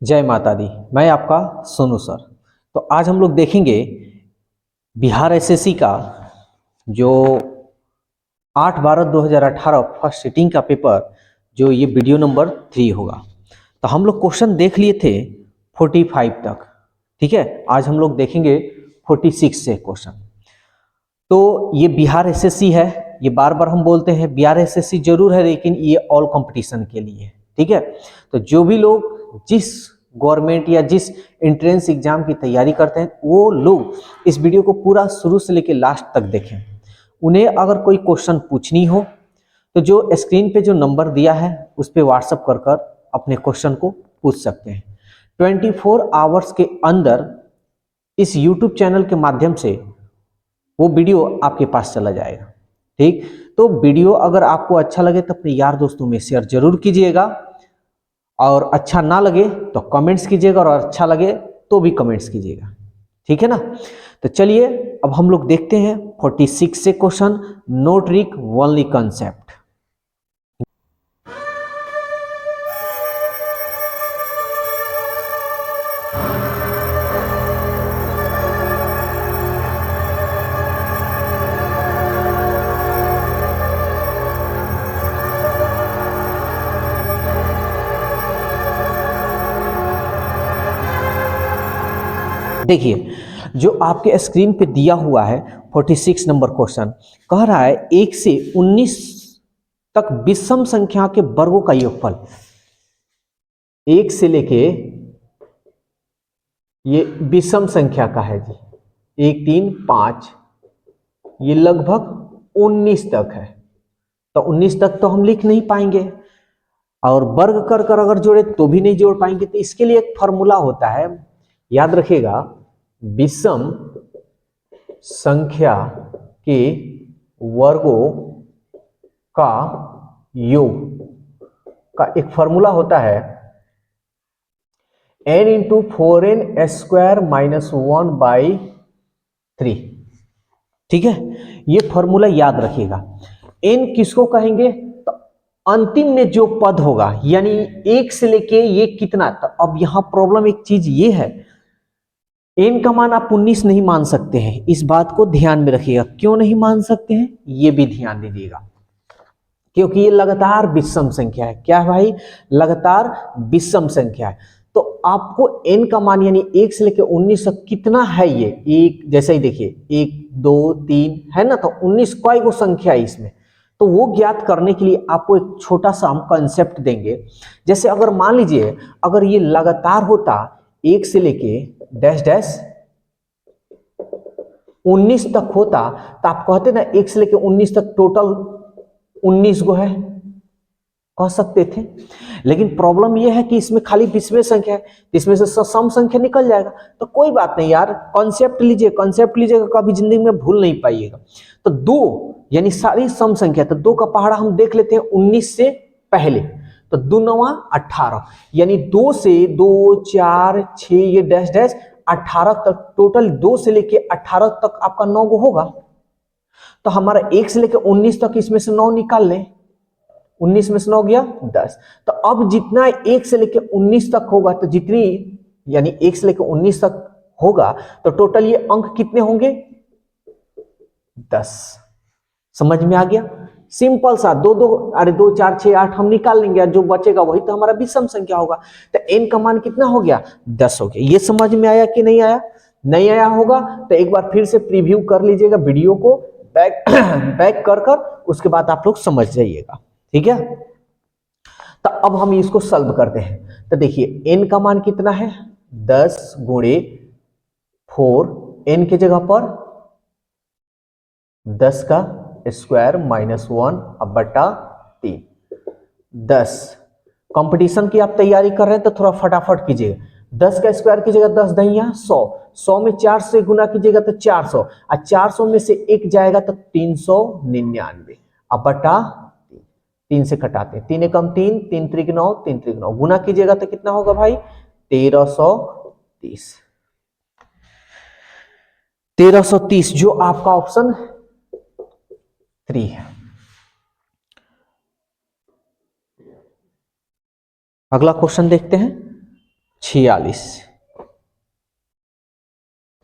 जय माता दी। मैं आपका सोनू सर। तो आज हम लोग देखेंगे बिहार एसएससी का जो 8/12/2018 फर्स्ट सिटिंग का पेपर, जो ये वीडियो नंबर 3 होगा। तो हम लोग क्वेश्चन देख लिए थे 45 तक। ठीक है, आज हम लोग देखेंगे 46 से क्वेश्चन। तो ये बिहार एसएससी है, ये बार बार हम बोलते हैं बिहार एसएससी जरूर है, लेकिन ये ऑल कंपटीशन के लिए है। ठीक है, तो जो भी लोग जिस गवर्नमेंट या जिस एंट्रेंस एग्जाम की तैयारी करते हैं वो लोग इस वीडियो को पूरा शुरू से लेकर लास्ट तक देखें। उन्हें अगर कोई क्वेश्चन पूछनी हो तो जो स्क्रीन पे जो नंबर दिया है उस पर व्हाट्सअप कर कर अपने क्वेश्चन को पूछ सकते हैं। 24 आवर्स के अंदर इस यूट्यूब चैनल के माध्यम से वो वीडियो आपके पास चला जाएगा। ठीक, तो वीडियो अगर आपको अच्छा लगे तो अपने यार दोस्तों में शेयर जरूर कीजिएगा, और अच्छा ना लगे तो कमेंट्स कीजिएगा, और अच्छा लगे तो भी कमेंट्स कीजिएगा। ठीक है ना। तो चलिए अब हम लोग देखते हैं 46 से question, no trick only concept. देखिए, जो आपके स्क्रीन पे दिया हुआ है 46 नंबर क्वेश्चन कह रहा है 1 से 19 तक विषम संख्या के वर्गों का योगफल। 1 से लेके ये विषम संख्या का है जी, 1 3 5, ये लगभग 19 तक है। तो 19 तक तो हम लिख नहीं पाएंगे, और वर्ग कर कर अगर जोड़े तो भी नहीं जोड़ पाएंगे। तो इसके लिए एक फॉर्मूला होता है, याद रखिएगा, विषम संख्या के वर्गों का योग का एक फॉर्मूला होता है n into 4n square minus 1/3। ठीक है, ये फॉर्मूला याद रखिएगा। n किसको कहेंगे? तो अंतिम में जो पद होगा, यानी 1 से लेके ये कितना। तो अब यहां प्रॉब्लम एक चीज ये है, n का मान आप 19 नहीं मान सकते हैं। इस बात को ध्यान में रखिएगा। क्यों नहीं मान सकते हैं ये भी ध्यान दीजिएगा, क्योंकि ये लगातार विषम संख्या है। क्या है भाई? लगातार विषम संख्या है। तो आपको n का मान यानी 1 से लेकर 19 तक कितना है, ये एक जैसे ही देखिए 1 2 3 है ना, तो 19 कई गो संख्या है इसमें। तो वो ज्ञात करने के लिए आपको एक छोटा सा हम कंसेप्ट देंगे। जैसे अगर मान लीजिए अगर ये लगातार होता 1 से लेके डैश डैश 19 तक होता, तो आप कहते ना 1 से लेके 19 तक टोटल 19 गो है, कह सकते थे। लेकिन प्रॉब्लम यह है कि इसमें खाली विषम संख्या है, इसमें से सम संख्या निकल जाएगा। तो कोई बात नहीं यार, कॉन्सेप्ट लीजिए, कॉन्सेप्ट लीजिएगा, कभी जिंदगी में भूल नहीं पाइएगा। तो 2 यानी सारी सम संख्या, तो 2 का पहाड़ा हम देख लेते हैं 19 से पहले। तो 2 9 18, यानी 2 से 2 4 6 ये डैश डैश 18 तक, टोटल 2 से लेके 18 तक आपका 9 गो होगा। तो हमारा 1 से लेके 19 तक इसमें से 9 निकाल लें, 19 में से 9 गया 10। तो अब जितना 1 से लेकर 19 तक होगा, तो जितनी यानी 1 से लेकर 19 तक होगा, तो टोटल ये अंक कितने होंगे? 10। समझ में आ गया? सिंपल सा, 2 2 अरे 2 4 6 8 हम निकाल लेंगे, जो बचेगा वही तो हमारा विषम संख्या होगा। तो n का मान कितना हो गया? 10 हो गया। ये समझ में आया कि नहीं आया? नहीं आया होगा तो एक बार फिर से प्रीव्यू कर लीजिएगा वीडियो को, बैक बैक कर कर, उसके बाद आप लोग समझ जाइएगा। ठीक है, तो अब हम इसको सॉल्व करते हैं। तो देखिए n का मान कितना है? 10 गुणे 4, n के जगह पर 10 का स्क्वायर माइनस 1 अब बटा 3। 10 कंपटीशन की आप तैयारी कर रहे हैं तो थोड़ा फटाफट कीजिएगा। 10 का स्क्वायर कीजिएगा 10 दहिया 100, 100 में 4 से गुना कीजिएगा तो 400, और 400 में से 1 जाएगा तो 399 अब बटा 3 से कटाते हैं, 3 एकम 3, 3 त्रिक 9, 3 त्रिक 9, गुना कीजिएगा तो कितना होगा भाई? 1330। 1330 जो आपका ऑप्शन 3 है। अगला क्वेश्चन देखते हैं 46,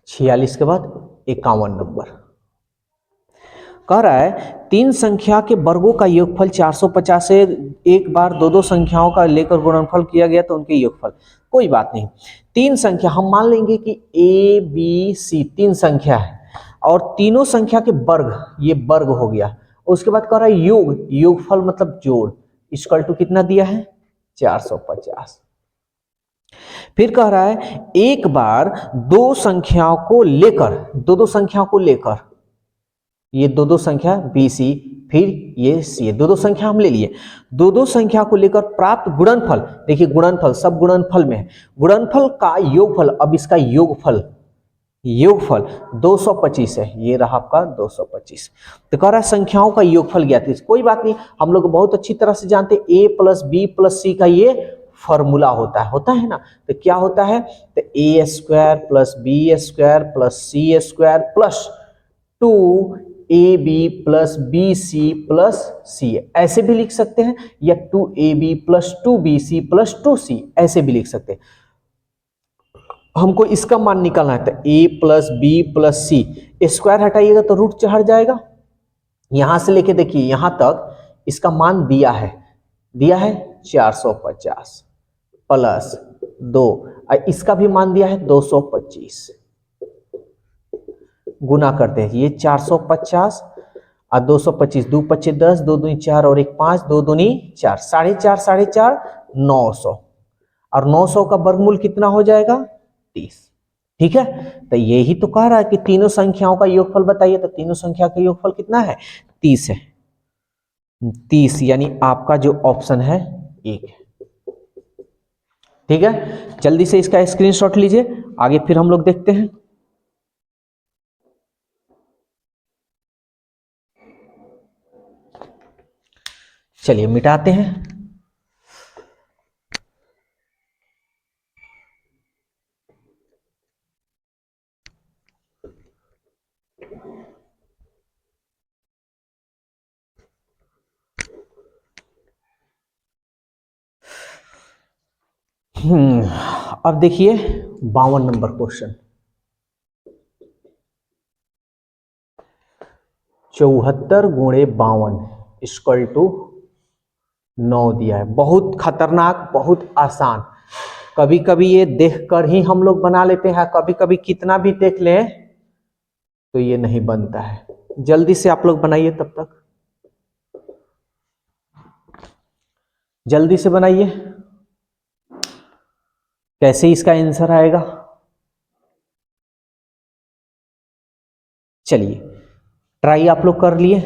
46 के बाद 51 नंबर। कह रहा है तीन संख्या के वर्गों का योगफल 450 है। एक बार दो दो संख्याओं का लेकर गुणनफल किया गया तो उनके योगफल। कोई बात नहीं, तीन संख्या हम मान लेंगे कि ए बी सी तीन संख्या है और तीनों संख्या के वर्ग, ये वर्ग हो गया। उसके बाद कह रहा है योग, योगफल मतलब जोड़, इक्वल टू कितना दिया है 450। फिर कह रहा है एक बार दो संख्याओं को लेकर, दो संख्याओं को लेकर, ये दो संख्या बी सी, फिर ये सी, दो संख्या हम ले लिए, दो संख्या को लेकर प्राप्त गुणनफल। देखिए गुणनफल सब गुणनफल में है, गुणनफल का योगफल, अब इसका योगफल 225 है, ये रहा आपका 225। तो कह रहा है संख्याओं का योगफल ज्ञात कीजिए। कोई बात नहीं, हम लोग बहुत अच्छी तरह से जानते हैं ए प्लस बी प्लस सी का ये फॉर्मूला होता है ना। तो क्या होता है, तो a square plus b square plus c square plus 2ab plus b c plus c, ऐसे भी लिख सकते हैं, या 2ab plus 2bc plus 2c, ऐसे भी लिख सकते हैं। हमको इसका मान निकालना है, तो a plus b plus c, square हटाइएगा तो रूट हट जाएगा। यहां से लेके देखिए यहां तक इसका मान दिया है 450 प्लस 2, इसका भी मान दिया है 225, गुना करते हैं, ये 450 और 225, 2 25 10, 2 दूनी 4 और 1 5, 2 दूनी 4, 4.5 900, और 900 का वर्गमूल कितना हो जाएगा 30। ठीक है, तो यही तो कह रहा है कि तीनों संख्याओं का योगफल बताइए, तो तीनों संख्या का योगफल कितना है 30 है, 30, यानी आपका जो ऑप्शन है 1 है। ठीक है, जल्दी से इसका स्क्रीनशॉट लीजिए, आगे फिर हम लोग देखते हैं। चलिए मिटाते हैं। अब देखिए 52 नंबर क्वेश्चन, 74 गुणे 52 इक्वल टू 9 दिया है। बहुत खतरनाक, बहुत आसान। कभी कभी ये देखकर ही हम लोग बना लेते हैं, कभी कभी कितना भी देख लें तो ये नहीं बनता है। जल्दी से आप लोग बनाइए, तब तक जल्दी से बनाइए, कैसे इसका आंसर आएगा। चलिए ट्राई आप लोग कर लिए,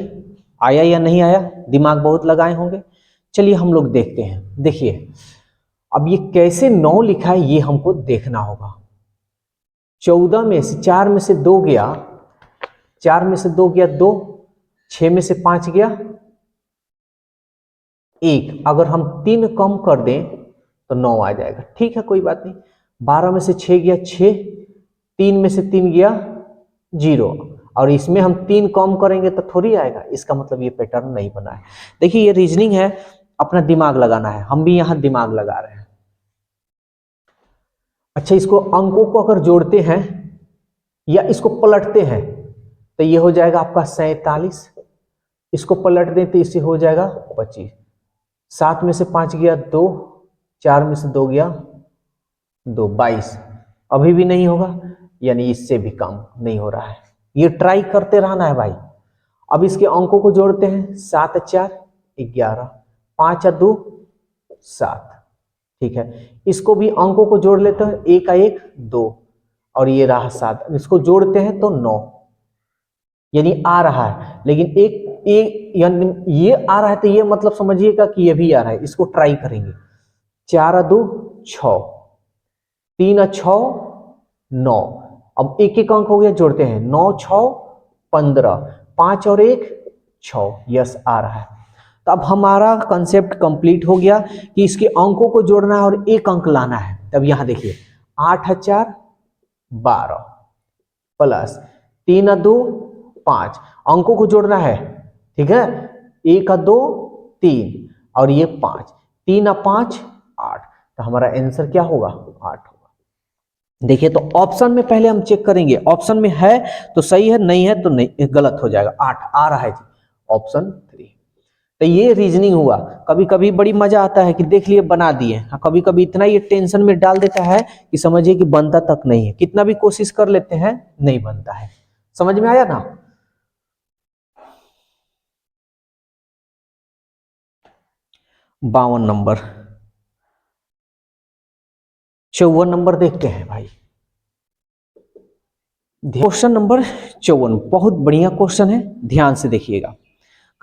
आया या नहीं आया, दिमाग बहुत लगाए होंगे। चलिए हम लोग देखते हैं। देखिए अब ये कैसे 9 लिखा है ये हमको देखना होगा। 14 में से 4 में से 2 गया, 4 में से 2 गया 2, 6 में से 5 गया 1, अगर हम 3 कम कर दें तो 9 आ जाएगा। ठीक है कोई बात नहीं। 12 में से 6 गया 6, 3 में से 3 गया 0, और इसमें हम 3 कम करेंगे तो थोड़ी आएगा, इसका मतलब ये पैटर्न नहीं बना है। देखिए ये रीजनिंग है, अपना दिमाग लगाना है, हम भी यहां दिमाग लगा रहे हैं। अच्छा, इसको अंकों को अगर जोड़ते हैं या इसको पलटते हैं तो ये हो जाएगा आपका 47, इसको पलट दें तो इससे हो जाएगा 25, 7 में से 5 गया 2, 4 में से 2 गया 2, 22, अभी भी नहीं होगा, यानी इससे भी कम नहीं हो रहा है। ये ट्राई करते रहना है भाई। अब इसके अंकों को जोड़ते हैं, 7 4 11, 5 2 7। ठीक है, इसको भी अंकों को जोड़ लेते हैं, 1 का 1 2, और ये रहा 7, इसको जोड़ते हैं तो 9, यानी आ रहा है। लेकिन एक यानी ये आ रहा है तो ये मतलब समझिएगा कि ये भी आ रहा है। इसको ट्राई करेंगे, 4 2 6, 3 6 9, अब एक एक अंक हो गया, जोड़ते हैं, 9 6 15, 5 और 1 6, यस आ रहा है। तो अब हमारा कंसेप्ट कंप्लीट हो गया कि इसके अंकों को जोड़ना है और एक अंक लाना है। तब यहां देखिए 8 4 12 प्लस 3 2 5, अंकों को जोड़ना है। ठीक है, 1 2 3 और ये 5, 3 5 8, तो हमारा आंसर क्या होगा 8 होगा। देखिए तो ऑप्शन में पहले हम चेक करेंगे, ऑप्शन में है तो सही है, नहीं है तो नहीं, गलत हो जाएगा। 8 आ रहा है जी, ऑप्शन 3। तो ये रीजनिंग हुआ। कभी कभी बड़ी मजा आता है कि देख लिए बना दिए, कभी कभी इतना ये टेंशन में डाल देता है कि समझिए कि बनता तक नहीं है, कितना भी कोशिश कर लेते हैं नहीं बनता है। समझ में आया ना? 52 नंबर, 54 नंबर देखते हैं भाई। क्वेश्चन नंबर 54 बहुत बढ़िया क्वेश्चन है, ध्यान से देखिएगा।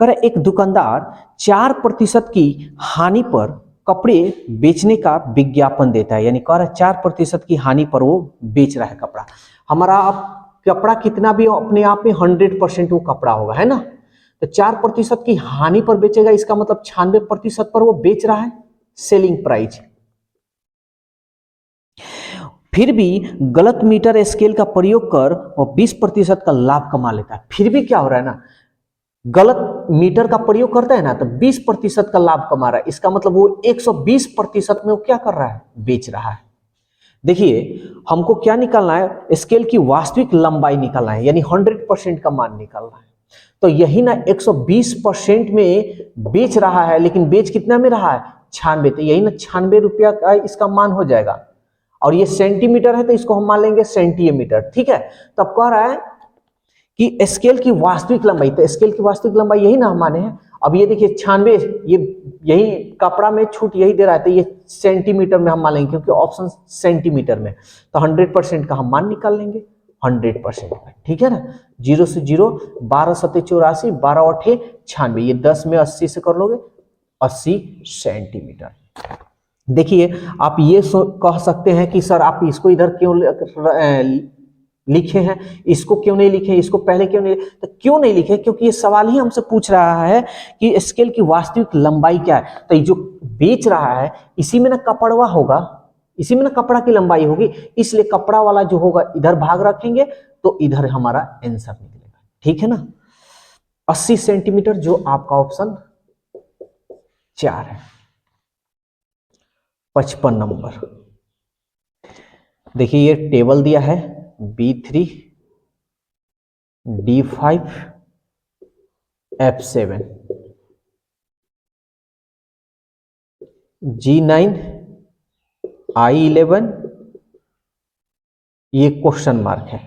कर एक दुकानदार 4% की हानि पर कपड़े बेचने का विज्ञापन देता है, यानी कह रहा है 4% की हानि पर वो बेच रहा है कपड़ा। हमारा कपड़ा कितना भी अपने आप में 100% वो कपड़ा होगा, है ना? तो 4% की हानि पर बेचेगा, इसका मतलब 96% पर वो बेच रहा है, सेलिंग प्राइस। फिर भी गलत मीटर स्केल का प्रयोग कर वो 20% का लाभ कमा लेता है। फिर भी क्या हो रहा है ना, गलत मीटर का प्रयोग करता है ना तो 20% का लाभ कमा रहा है, इसका मतलब वो 120% में वो क्या कर रहा है, बेच रहा है। देखिए हमको क्या निकालना है, स्केल की वास्तविक लंबाई निकालना है, यानी 100% का मान निकालना है। तो यही ना 120% में बेच रहा है, लेकिन बेच कितना में रहा है, 96, तो यही ना 96 रुपया का इसका मान हो जाएगा। और ये सेंटीमीटर है तो इसको हम मान लेंगे सेंटीमीटर, ठीक है। तो अब कह रहा है कि स्केल की वास्तविक लंबाई, तो स्केल की वास्तविक लंबाई यही ना हम माने हैं। अब ये देखिए 96, ये यही कपड़ा में छूट यही दे रहा है, तो ये सेंटीमीटर में हम मान लेंगे क्योंकि ऑप्शन सेंटीमीटर में, तो 100% का हम मान निकाल लेंगे 100% का, ठीक है ना। 0 से 0, 12 सत्ते 84, 12 8 96, ये 10 में 80 से कर लोगे 80 सेंटीमीटर। देखिए आप ये कह सकते हैं कि सर आप इसको इधर क्यों लिखे हैं, इसको क्यों नहीं लिखे, इसको पहले क्यों नहीं, तो क्यों नहीं लिखे, क्योंकि ये सवाल ही हमसे पूछ रहा है कि स्केल की वास्तविक लंबाई क्या है। तो ये जो बेच रहा है इसी में ना कपड़वा होगा, इसी में ना कपड़ा की लंबाई होगी, इसलिए कपड़ा वाला जो होगा इधर भाग रखेंगे तो इधर हमारा आंसर निकलेगा, ठीक है ना। 80 सेंटीमीटर जो आपका ऑप्शन 4 है। 55 नंबर देखिए, ये टेबल दिया है B3 D5 F7 G9 I11, ये क्वेश्चन मार्क है,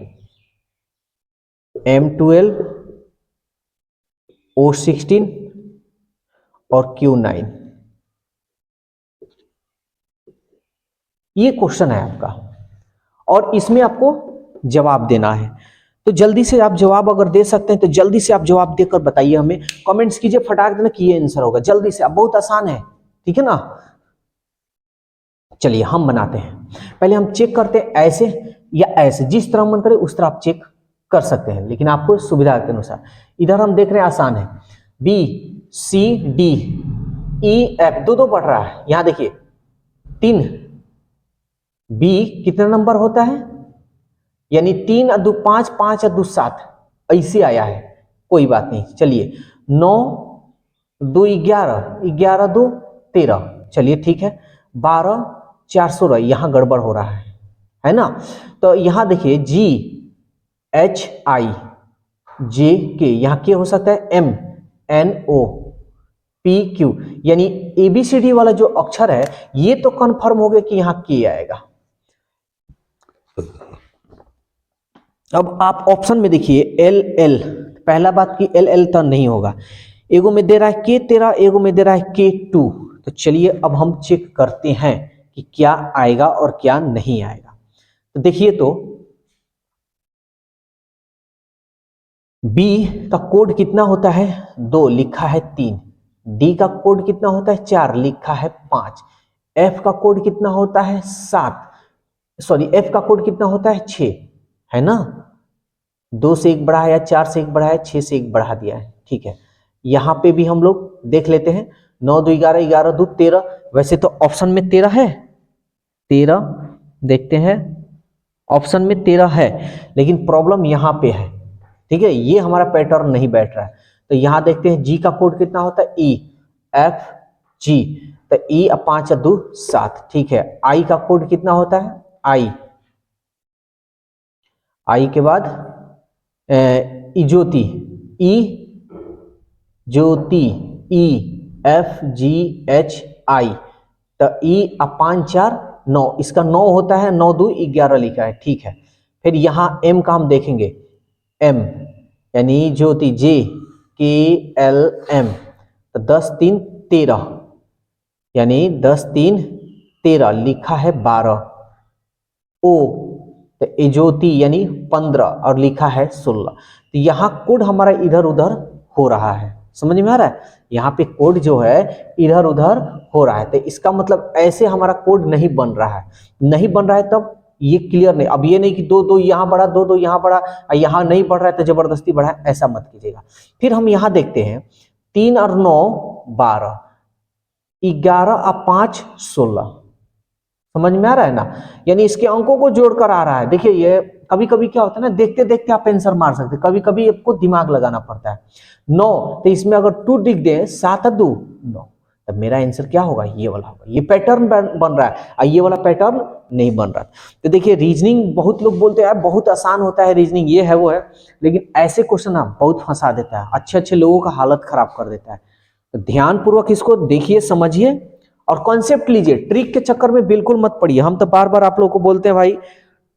M12 O16 और Q9, ये क्वेश्चन है आपका और इसमें आपको जवाब देना है। तो जल्दी से आप जवाब अगर दे सकते हैं तो जल्दी से आप जवाब देकर बताइए, हमें कमेंट्स कीजिए फटाक देना कि ये आंसर होगा, जल्दी से। अब बहुत आसान है, ठीक है ना। चलिए हम बनाते हैं, पहले हम चेक करते हैं ऐसे या ऐसे, जिस तरह मन करे उस तरह आप चेक कर सकते हैं, लेकिन आपको सुविधा के अनुसार। इधर हम देख रहे हैं आसान है, B C D E F, दो बढ़ रहा है, यहां देखिए 3, B कितना नंबर होता है, यानी 3 और 2 5, 5 और 2 7, ऐसे आया है, कोई बात नहीं। चलिए 9 2 11, 11 2 13, चलिए ठीक है। 12 416, यहां गड़बड़ हो रहा है ना। तो यहां देखिए G H I J K, यहां क्या हो सकता है, M N O P Q, यानी ABCD वाला जो अक्षर है ये तो कंफर्म हो गया कि यहां K आएगा। अब आप ऑप्शन में देखिए LL, पहला बात कि LL तो नहीं होगा, एगो में दे रहा है K13, एगो में दे रहा है K2। तो चलिए अब हम चेक करते हैं कि क्या आएगा और क्या नहीं आएगा। तो देखिए तो B का कोड कितना होता है, 2, लिखा है 3। D का कोड कितना होता है, 4, लिखा है 5। F का कोड कितना होता है, 7, सॉरी F का कोड कितना होता है, 6, है ना। 2 से 1 बढ़ा है, 4 से 1 बढ़ा है, 6 से 1 बढ़ा दिया है, ठीक है। यहां पे भी हम लोग देख लेते हैं, 9 2 11, 11 2 13, वैसे तो ऑप्शन में 13 है, 13 देखते हैं, ऑप्शन में 13 है, लेकिन प्रॉब्लम यहां पे है, ठीक है, ये हमारा पैटर्न नहीं बैठ रहा है। तो यहां देखते हैं G का कोड कितना होता है, E F G, तो ई 5 2 7, ठीक है। आई का कोड कितना होता है, आई के बाद इजोती, ई ज्योति, ई FGHI, तो ई 4 9, इसका 9 होता है, 9 2 11 लिखा है, ठीक है। फिर यहाँ M का हम देखेंगे, M यानी ज्योति JKLM, तो 10 3 13, यानी 10 3 13 लिखा है 12। O तो ज्योति यानी 15 और लिखा है 16। तो यहाँ कोड हमारा इधर उधर हो रहा है, समझ में आ रहा है, यहाँ पे कोड जो है इधर उधर हो रहा है। तो इसका मतलब ऐसे हमारा कोड नहीं बन रहा है, नहीं बन रहा है तब ये क्लियर नहीं। अब ये नहीं कि 2 2 यहाँ बढ़ा, 2 2 यहाँ बढ़ा, यहाँ नहीं बढ़ रहा है तो जबरदस्ती बढ़ा, ऐसा मत कीजिएगा। फिर हम यहाँ देखते हैं 3 और 9 12, 11 और 5 16, समझ में आ रहा है ना, यानी इसके अंकों को जोड़कर आ रहा है। देखिए ये कभी कभी क्या होता है ना, देखते देखते आप आंसर मार सकते हैं, कभी कभी आपको दिमाग लगाना पड़ता है। 9 तो इसमें अगर 2 लिख दें, 7 2 9, तब मेरा आंसर क्या होगा, ये वाला होगा। ये पैटर्न बन रहा है और ये वाला पैटर्न नहीं बन रहा। तो देखिए रीजनिंग, बहुत लोग बोलते हैं बहुत आसान होता है रीजनिंग, ये है वो है, लेकिन ऐसे क्वेश्चन ना बहुत फंसा देता है, अच्छे अच्छे लोगों का हालत खराब कर देता है। तो ध्यानपूर्वक इसको देखिए, समझिए और कॉन्सेप्ट लीजिए। ट्रिक के चक्कर में बिल्कुल मत पड़िए। हम तो बार बार आप लोगों को बोलते हैं भाई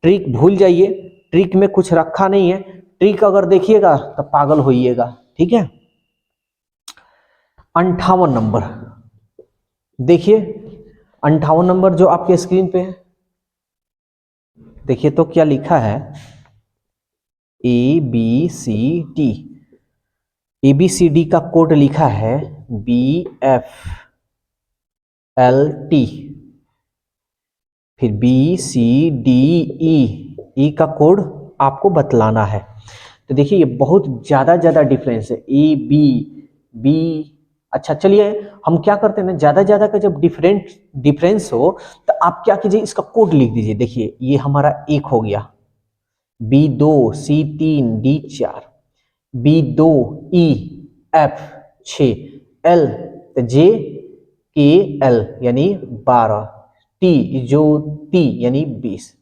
ट्रिक भूल जाइए, ट्रिक में कुछ रखा नहीं है। ट्रिक अगर देखिएगा तो पागल होइएगा, ठीक है। 58 नंबर देखिए, 58 नंबर जो आपके स्क्रीन पे है, देखिए तो क्या लिखा है, ABCD, ABCD का कोड लिखा है BFLT, फिर BCDE, E का कोड आपको बतलाना है। तो देखिए ये बहुत ज्यादा डिफरेंस है, AB अच्छा चलिए हम क्या करते हैं ना, ज्यादा का जब डिफरेंस हो तो आप क्या कीजिए, इसका कोड लिख दीजिए। देखिए ये हमारा 1 हो गया, B2 C3 D4, B2 EF 6, L JKL यानी 12, T जो T यानी 20।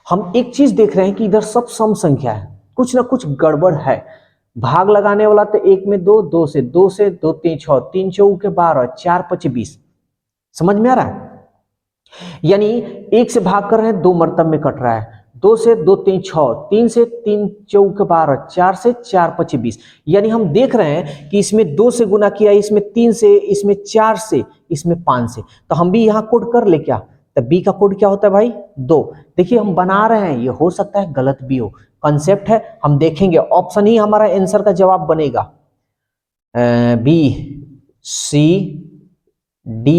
हम एक चीज देख रहे हैं कि इधर सब सम संख्या है, कुछ ना कुछ गड़बड़ है। भाग लगाने वाला तो 1 में 2, 2 से 2 3 6, 3 चौके 12, 4 5 20, समझ में आ रहा है। यानी 1 से भाग कर रहे हैं, 2 मरतब में कट रहा है, 2 से 2 3 6, 3 से 3 चौके 12, 4 से 4 5 20। यानी हम देख रहे हैं कि इसमें 2 से गुना किया, इसमें 3 से, इसमें 4 से, इसमें 5 से। तो हम भी यहाँ कोड कर ले क्या, तो बी का कोड क्या होता है भाई 2। देखिए हम बना रहे हैं, ये हो सकता है गलत भी हो, कॉन्सेप्ट है, हम देखेंगे। ऑप्शन ही हमारा आंसर का जवाब बनेगा, B C D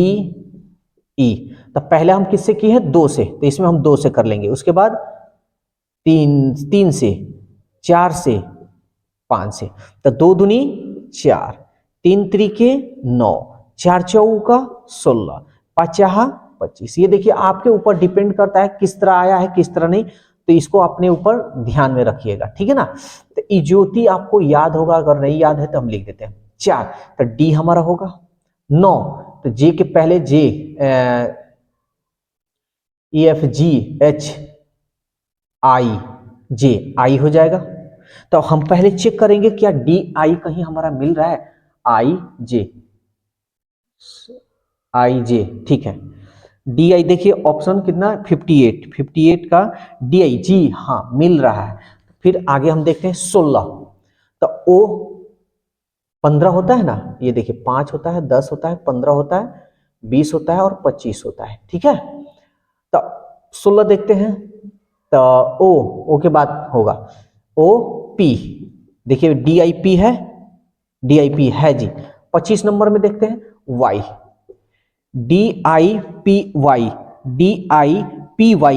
E। तो पहले हम किससे किए हैं, 2 से, तो इसमें हम 2 से कर लेंगे। उसके बाद 3 से, 4 से, 5 से, तो 2 दूनी 4, 3 त्रिके 9, 4 चौका 16, 5 25। ये देखिए आपके ऊपर डिपेंड करता है किस तरह आया है किस तरह नहीं, तो इसको अपने ऊपर ध्यान में रखिएगा, ठीक है ना। तो इज्योति आपको याद होगा, अगर नहीं याद है तो हम लिख देते हैं 4, तो डी हमारा होगा 9, तो जे के पहले जे EFGHI जे आई हो जाएगा। तो हम पहले चेक करेंगे क्या DI कहीं हमारा मिल रहा है, IJ, ठीक है। DI देखिए ऑप्शन कितना 58 का DI, जी हाँ मिल रहा है। फिर आगे हम देखते हैं 16, तो O 15 होता है ना, ये देखिए 5 होता है, 10 होता है, 15 होता है, 20 होता है और 25 होता है, ठीक है। तो 16 देखते हैं, तो O के बाद होगा OP, देखिए DIP है, DIP है जी। 25 नंबर में देखते हैं Y, DIPY,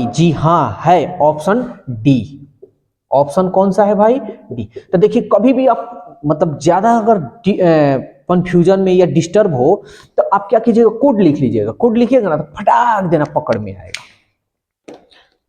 जी हाँ है ऑप्शन डी। ऑप्शन कौन सा है भाई, डी। तो देखिए कभी भी आप मतलब ज्यादा अगर कंफ्यूजन में या डिस्टर्ब हो तो आप क्या कीजिएगा, कोड लिख लीजिएगा। कोड लिखिएगा ना तो फटाक देना पकड़ में आएगा।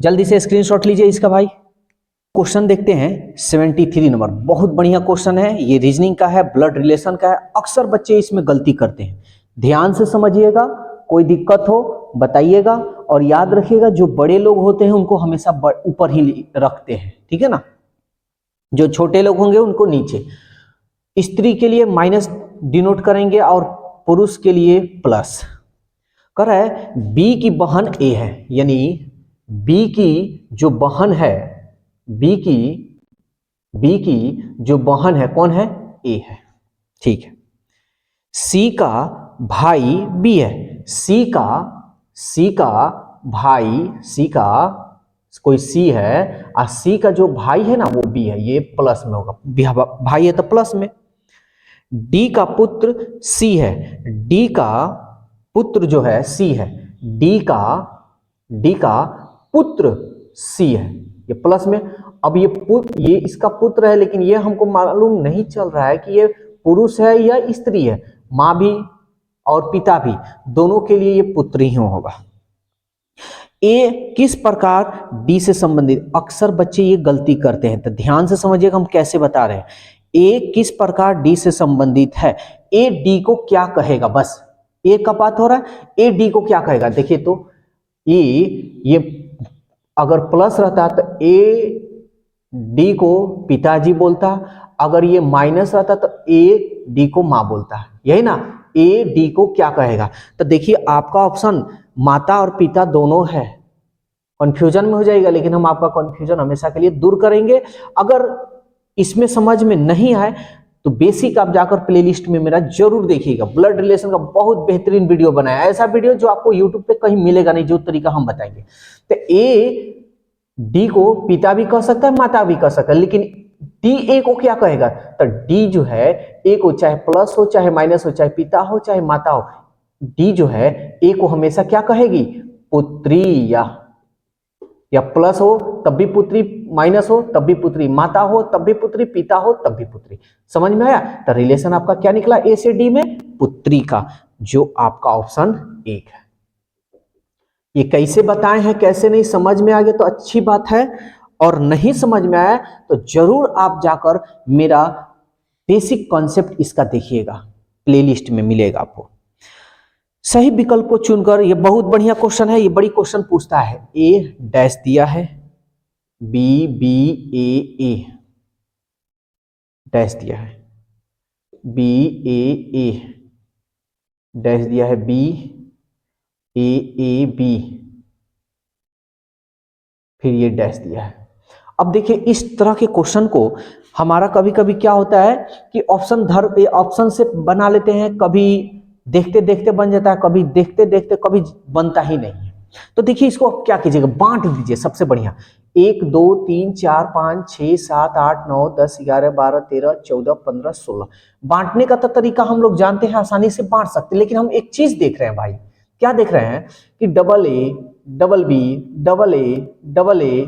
जल्दी से स्क्रीनशॉट लीजिए इसका भाई। क्वेश्चन देखते हैं 73 नंबर, बहुत बढ़िया क्वेश्चन है, ये रीजनिंग का है, ब्लड रिलेशन का है। अक्सर बच्चे इसमें गलती करते हैं, ध्यान से समझिएगा, कोई दिक्कत हो बताइएगा, और याद रखिएगा जो बड़े लोग होते हैं उनको हमेशा ऊपर ही रखते हैं, ठीक है ना, जो छोटे लोग होंगे उनको नीचे। स्त्री के लिए माइनस डिनोट करेंगे और पुरुष के लिए प्लस। कर रहा है बी की बहन ए है, यानी बी की जो बहन है, बी की जो बहन है कौन है, ए है, ठीक है। सी का भाई बी है, सी का भाई, सी का कोई सी है और सी का जो भाई है ना वो बी है, ये प्लस में होगा, भाई है तो प्लस में। डी का पुत्र सी है, डी का पुत्र जो है सी है, डी का पुत्र सी है, ये प्लस में। अब ये इसका पुत्र है, लेकिन ये हमको मालूम नहीं चल रहा है कि ये पुरुष है या स्त्री है। माँ भी और पिता भी, दोनों के लिए ये पुत्र ही होगा। ए किस प्रकार डी से संबंधित, अक्सर बच्चे ये गलती करते हैं, तो ध्यान से समझिएगा हम कैसे बता रहे हैं। ए किस प्रकार डी से संबंधित है, ए डी को क्या कहेगा, बस ए का बात हो रहा है, ए डी को क्या कहेगा। देखिए तो ये अगर प्लस रहता तो ए डी को पिताजी बोलता, अगर ये माइनस रहता तो ए डी को माँ बोलता, यही ना। ए डी को क्या कहेगा, तो देखिए आपका ऑप्शन माता और पिता दोनों है, कंफ्यूजन में हो जाएगा, लेकिन हम आपका कंफ्यूजन हमेशा के लिए दूर करेंगे। अगर इसमें समझ में नहीं आए तो बेसिक आप जाकर प्लेलिस्ट में मेरा जरूर देखिएगा, ब्लड रिलेशन का बहुत बेहतरीन वीडियो बनाया, ऐसा वीडियो जो आपको यूट्यूब पे कहीं मिलेगा नहीं, जो तरीका हम बताएंगे। तो ए डी को पिता भी कह सकता है, माता भी कह सकता है, लेकिन डी ए को क्या कहेगा, तो डी जो है ए को चाहे प्लस हो चाहे माइनस हो, चाहे पिता हो चाहे माता हो, डी जो है ए को हमेशा क्या कहेगी, पुत्री, या प्लस हो तब भी पुत्री, माइनस हो तब भी पुत्री, माता हो तब भी पुत्री, पिता हो तब भी पुत्री। समझ में आया, तो रिलेशन आपका क्या निकला ए से डी में, पुत्री का, जो आपका ऑप्शन 1 है। ये कैसे बताए हैं, कैसे नहीं समझ में आ गया तो अच्छी बात है, और नहीं समझ में आया तो जरूर आप जाकर मेरा बेसिक कॉन्सेप्ट इसका देखिएगा, प्लेलिस्ट में मिलेगा आपको। सही विकल्प को चुनकर, ये बहुत बढ़िया क्वेश्चन है, ये बड़ी क्वेश्चन पूछता है। ए डैश दिया है, बी बी ए डैश दिया है, बी ए डैश दिया है, बी ए बी, फिर ये डैश दिया है। अब देखिए इस तरह के क्वेश्चन को हमारा कभी कभी क्या होता है कि ऑप्शन से बना लेते हैं, कभी देखते देखते बन जाता है, कभी देखते देखते कभी बनता ही नहीं है। तो देखिए इसको आप क्या कीजिएगा, बांट दीजिए, सबसे बढ़िया 1 2 3 4 5 6 7 8 9 10 11 12 13 14 15 16। बांटने का तो तरीका हम लोग जानते हैं, आसानी से बांट सकते हैं, लेकिन हम एक चीज देख रहे हैं भाई, क्या देख रहे हैं कि double A double B double A double A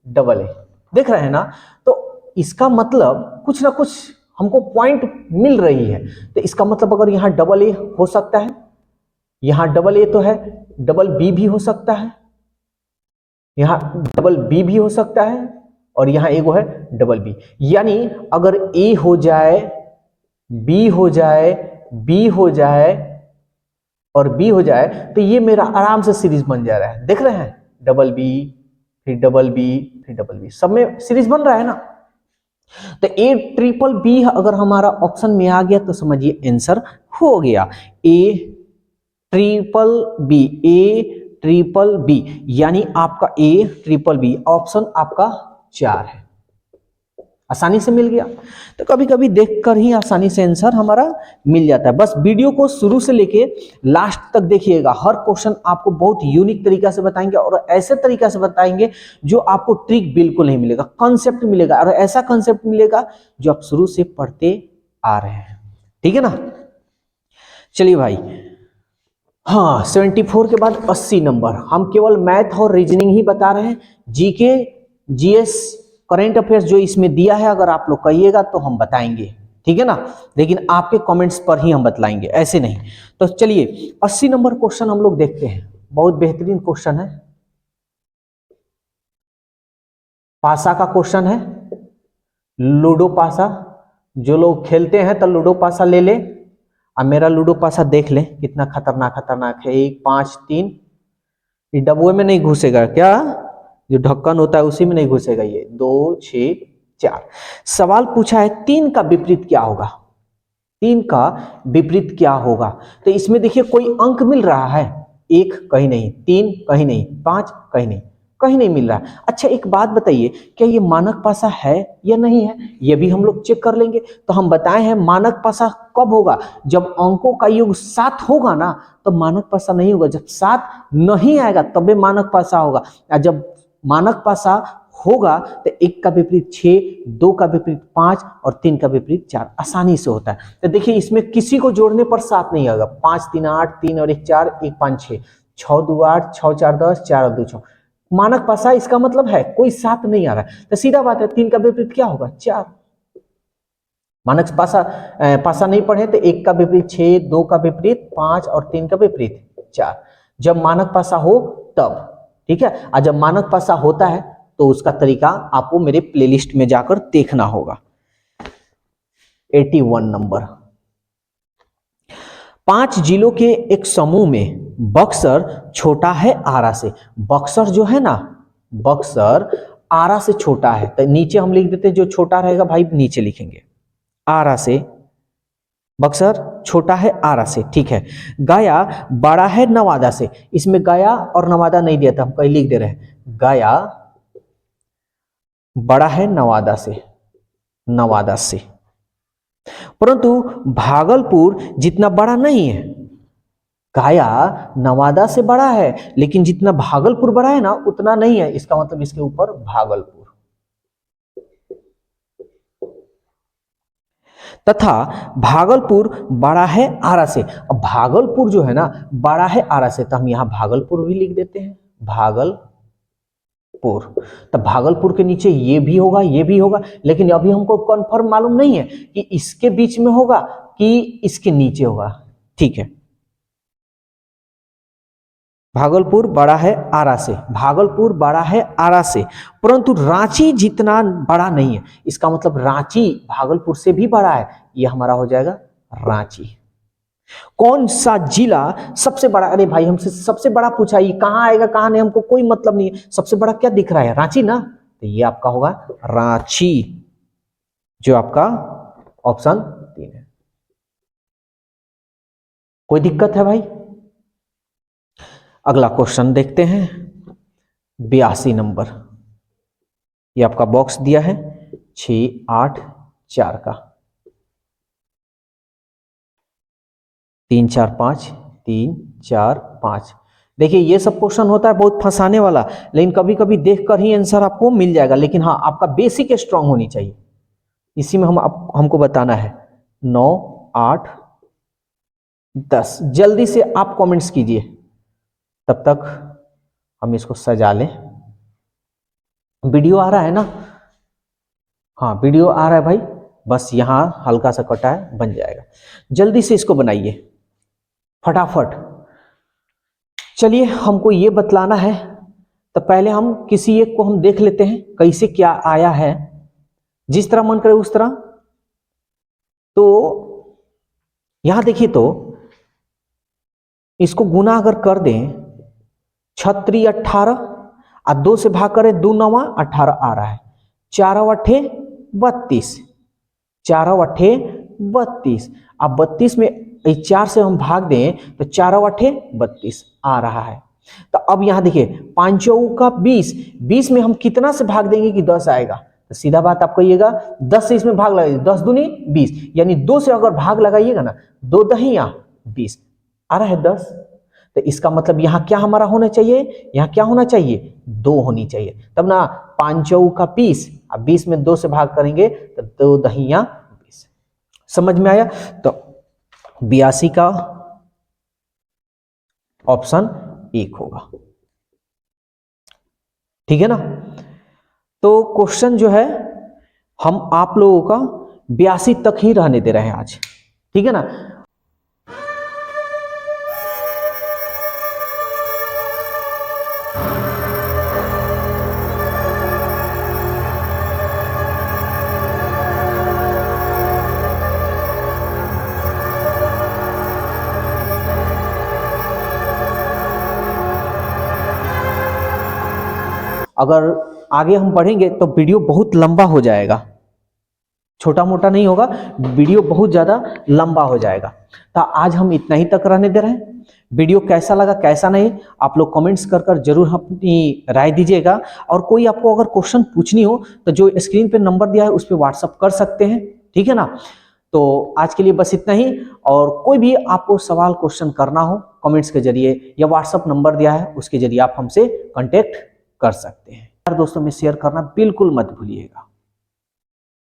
double A देख रहे हैं ना। तो इसका मतलब कुछ ना कुछ हमको पॉइंट मिल रही है, तो इसका मतलब अगर यहाँ डबल ए हो सकता है, यहाँ डबल ए तो है, डबल बी भी हो सकता है, यहाँ डबल बी भी हो सकता है, और यहाँ एगो है डबल बी। यानी अगर ए हो जाए, बी हो जाए, बी हो जाए और बी हो जाए, तो ये मेरा आराम से सीरीज बन जा रहा है। देख रहे हैं, डबल बी फिर डबल बी फिर डबल बी, सब में सीरीज बन रहा है ना। तो ए ट्रिपल बी अगर हमारा ऑप्शन में आ गया तो समझिए आंसर हो गया, A triple B, A triple B, यानी आपका ए ट्रिपल बी ऑप्शन आपका 4 है। आसानी से मिल गया। तो कभी कभी देखकर ही आसानी से आंसर हमारा मिल जाता है। बस वीडियो को शुरू से लेके लास्ट तक देखिएगा, हर क्वेश्चन आपको बहुत यूनिक तरीका से बताएंगे, और ऐसे तरीका से बताएंगे जो आपको ट्रिक बिल्कुल नहीं मिलेगा, कॉन्सेप्ट मिलेगा, और ऐसा कॉन्सेप्ट मिलेगा जो आप शुरू से पढ़ते आ रहे हैं। ठीक है ना। चलिए भाई, हाँ 74 के बाद 80 नंबर, हम केवल मैथ और रीजनिंग ही बता रहे हैं। जीके जीएस करंट अफेयर्स जो इसमें दिया है, अगर आप लोग कहिएगा तो हम बताएंगे, ठीक है ना, लेकिन आपके कमेंट्स पर ही हम बतलाएंगे, ऐसे नहीं। तो चलिए 80 नंबर क्वेश्चन हम लोग देखते हैं, बहुत बेहतरीन क्वेश्चन है, पासा का क्वेश्चन है, लूडो पासा। जो लोग खेलते हैं तो लूडो पासा ले ले, अब मेरा लूडो पासा देख ले कितना खतरनाक है। 1 5 3, ये डब्बे में नहीं घुसेगा क्या? जो ढक्कन होता है उसी में नहीं घुसेगा ये। 2 6 4। सवाल पूछा है 3 का विपरीत क्या होगा? 3 का विपरीत क्या होगा? तो इसमें देखिए कोई अंक मिल रहा है? 1 कहीं नहीं, 3 कहीं नहीं, 5 कहीं नहीं, कहीं नहीं मिल रहा है। अच्छा एक बात बताइए, क्या ये मानक पासा है या नहीं है? ये भी हम लोग चेक कर लेंगे। तो हम बताए हैं मानक पासा कब होगा? जब अंकों का योग 7 होगा ना, तो मानक पासा नहीं होगा। जब 7 नहीं आएगा तबे मानक पासा होगा। और जब मानक पासा होगा तो 1 का विपरीत 6, 2 का विपरीत 5 और 3 का विपरीत 4 आसानी से होता है। तो देखिए इसमें किसी को जोड़ने पर 7 नहीं आएगा। 5 3 8, 3 और 1 4, 1 5 6, 6 2 8, 6 4 10, 4 और 2 6। मानक पासा इसका मतलब है कोई 7 नहीं आ रहा है। तो सीधा बात है 3 का विपरीत क्या होगा? 4। मानक पासा नहीं पढ़े तो 1 का विपरीत 6, 2 का विपरीत 5 और 3 का विपरीत 4। जब मानक पासा हो तब, ठीक है। और जब मानक पासा होता है तो उसका तरीका आपको मेरे प्लेलिस्ट में जाकर देखना होगा। 81 नंबर। 5 जिलों के एक समूह में बक्सर छोटा है आरा से। बक्सर जो है ना, बक्सर आरा से छोटा है। तो नीचे हम लिख देते हैं, जो छोटा रहेगा भाई नीचे लिखेंगे। आरा से, बक्सर छोटा है आरा से, ठीक है। गया बड़ा है नवादा से। इसमें गया और नवादा नहीं दिया था, हम कहीं लिख दे रहे हैं। गया बड़ा है नवादा से, नवादा से। परंतु भागलपुर जितना बड़ा नहीं है। गया नवादा से बड़ा है, लेकिन जितना भागलपुर बड़ा है ना उतना नहीं है। इसका मतलब इसके ऊपर भागलपुर। तथा भागलपुर बड़ा है आरा से। अब भागलपुर जो है ना बड़ा है आरा से, तो हम यहां भागलपुर भी लिख देते हैं। भागलपुर। तब भागलपुर के नीचे ये भी होगा, ये भी होगा, लेकिन अभी हमको कंफर्म मालूम नहीं है कि इसके बीच में होगा कि इसके नीचे होगा, ठीक है। भागलपुर बड़ा है आरा से, भागलपुर बड़ा है आरा से, परंतु रांची जितना बड़ा नहीं है। इसका मतलब रांची भागलपुर से भी बड़ा है। यह हमारा हो जाएगा रांची। कौन सा जिला सबसे बड़ा? अरे भाई हमसे सबसे बड़ा पूछा, ये कहां आएगा कहां नहीं हमको कोई मतलब नहीं है। सबसे बड़ा क्या दिख रहा है? रांची ना, तो ये आपका होगा रांची, जो आपका ऑप्शन 3 है। कोई दिक्कत है भाई? अगला क्वेश्चन देखते हैं। 82 नंबर। ये आपका बॉक्स दिया है 6 8 4 का। 3 4 5, 3 4 5। देखिए ये सब क्वेश्चन होता है बहुत फंसाने वाला, लेकिन कभी कभी देखकर ही आंसर आपको मिल जाएगा। लेकिन हाँ आपका बेसिक स्ट्रांग होनी चाहिए, इसी में हमको बताना है। 9 8 10। जल्दी से आप कमेंट्स कीजिए, तब तक हम इसको सजा लें। वीडियो आ रहा है ना? हाँ वीडियो आ रहा है भाई, बस यहां हल्का सा कटा है, बन जाएगा। जल्दी से इसको बनाइए फटाफट। चलिए हमको ये बतलाना है, तो पहले हम किसी एक को हम देख लेते हैं कैसे क्या आया है, जिस तरह मन करे उस तरह। तो यहां देखिए, तो इसको गुना अगर कर दें, 36 18 और 2 से भाग करें, 2 9 18 आ रहा है। 4 8 32, 4 8 32। अब 32 में 4 से हम भाग दें तो 4 8 32 आ रहा है। तो अब यहां देखिए 5 का 20, 20 में हम कितना से भाग देंगे कि 10 आएगा? तो सीधा बात आप कहिएगा 10 से इसमें भाग लगाइए, 10 दूनी 20, यानी 2 से अगर भाग लगाइएगा ना, 2 दहिया 20 आ रहा है 10। तो इसका मतलब यहां क्या हमारा होना चाहिए? यहां क्या होना चाहिए? 2 होनी चाहिए, तब ना 5 का 20, अब 20 में 2 से भाग करेंगे तो 2 दहिया 20। समझ में आया? तो 82 का ऑप्शन 1 होगा, ठीक है ना। तो क्वेश्चन जो है हम आप लोगों का 82 तक ही रहने दे रहे हैं आज, ठीक है ना। अगर आगे हम बढ़ेंगे तो वीडियो बहुत लंबा हो जाएगा, छोटा मोटा नहीं होगा, वीडियो बहुत ज़्यादा लंबा हो जाएगा। तो आज हम इतना ही तक रहने दे रहे हैं। वीडियो कैसा लगा कैसा नहीं आप लोग कमेंट्स कर कर जरूर अपनी राय दीजिएगा। और कोई आपको अगर क्वेश्चन पूछनी हो तो जो स्क्रीन पे नंबर दिया है उस पर व्हाट्सअप कर सकते हैं, ठीक है ना। तो आज के लिए बस इतना ही। और कोई भी आपको सवाल क्वेश्चन करना हो कमेंट्स के जरिए या व्हाट्सअप नंबर दिया है उसके जरिए आप हमसे कांटेक्ट कर सकते हैं। यार दोस्तों में शेयर करना बिल्कुल मत भूलिएगा।